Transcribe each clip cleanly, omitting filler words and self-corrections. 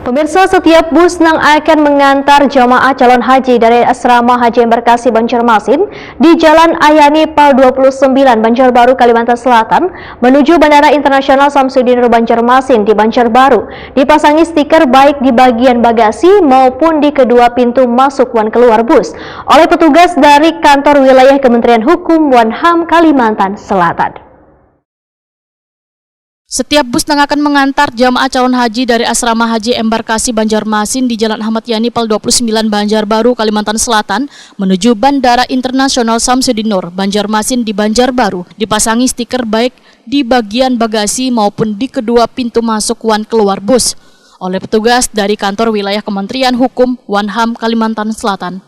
Pemirsa, setiap bus yang akan mengantar jamaah calon haji dari Asrama Haji Embarkasi Banjarmasin di Jalan Ayani Pal 29 Banjarbaru, Kalimantan Selatan menuju Bandara Internasional Samsudin Nur Banjarmasin di Banjarbaru dipasangi stiker baik di bagian bagasi maupun di kedua pintu masuk dan keluar bus oleh petugas dari kantor wilayah Kementerian Hukum dan HAM Kalimantan Selatan. Setiap bus yang akan mengantar jamaah calon haji dari Asrama Haji Embarkasi Banjarmasin di Jalan Ahmad Yani Pal 29 Banjarbaru, Kalimantan Selatan menuju Bandara Internasional Samsudin Nur Banjarmasin di Banjarbaru dipasangi stiker baik di bagian bagasi maupun di kedua pintu masuk dan keluar bus oleh petugas dari kantor wilayah Kementerian Hukum dan HAM Kalimantan Selatan.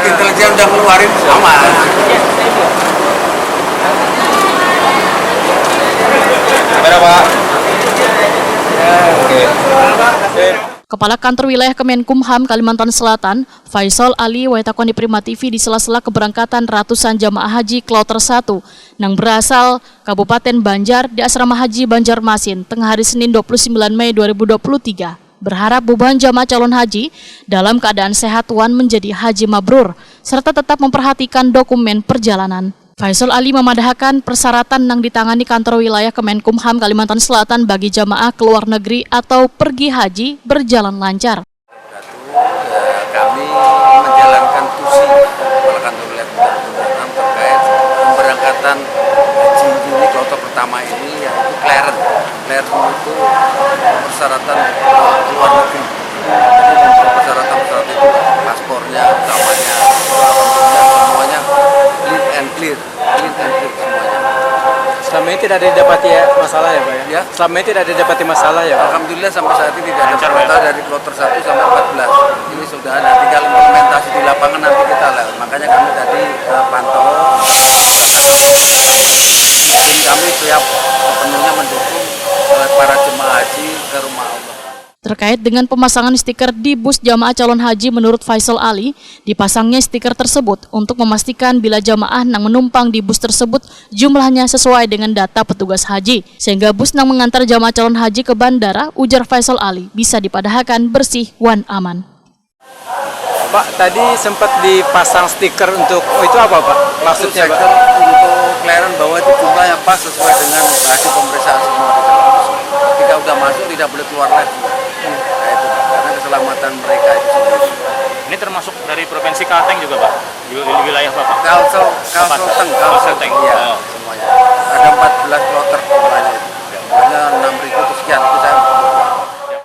Intelijen udah ngeluarin aman. Berapa? Oke. Kepala Kantor Wilayah Kemenkumham Kalimantan Selatan, Faisal Ali Waitakon di Prima TV di sela-sela keberangkatan ratusan jamaah haji Kloter 1 yang berasal Kabupaten Banjar di Asrama Haji Banjarmasin tengah hari Senin 29 Mei 2023. Berharap beban jamaah calon haji dalam keadaan sehat wan menjadi haji mabrur, serta tetap memperhatikan dokumen perjalanan. Faisal Ali memadahkan persyaratan yang ditangani kantor wilayah Kemenkumham Kalimantan Selatan bagi jamaah keluar negeri atau pergi haji berjalan lancar. Kami menjalankan tusi kepala kantor wilayah Kemenkumham terkait pemberangkatan haji ini kloter pertama ini yaitu clearance. Clearance itu persyaratan keluar negeri. Jadi persyaratan itu paspornya, utamanya, semuanya clean and clear semuanya. Selama ini tidak ada didapati masalah ya Pak ya? Ya? Selama ini tidak ada didapati masalah ya Pak? Alhamdulillah sampai saat ini tidak ada masalah dari kloter 1 sampai 14. Ini sudah ada, tinggal implementasi di lapangan nanti kita lihat. Makanya kami tadi pantau. Jadi kami siap sepenuhnya mendukung para jemaah haji ke rumah Allah. Terkait dengan pemasangan stiker di bus jamaah calon haji, menurut Faisal Ali, dipasangnya stiker tersebut untuk memastikan bila jamaah yang menumpang di bus tersebut jumlahnya sesuai dengan data petugas haji, sehingga bus yang mengantar jamaah calon haji ke bandara, ujar Faisal Ali, bisa dipadahkan bersih dan aman. Pak, tadi sempat dipasang stiker untuk itu apa Pak? Maksudnya Pak? Untuk clearance bahwa itu jumlahnya pas sesuai dengan hasil pemeriksaan semua di dalam bus. Ketika udah masuk tidak boleh keluar lagi. Nah, itu karena keselamatan mereka itu sendiri. Ini termasuk dari Provinsi Kalteng juga Pak? Di wilayah Bapak? Kalteng. Ya.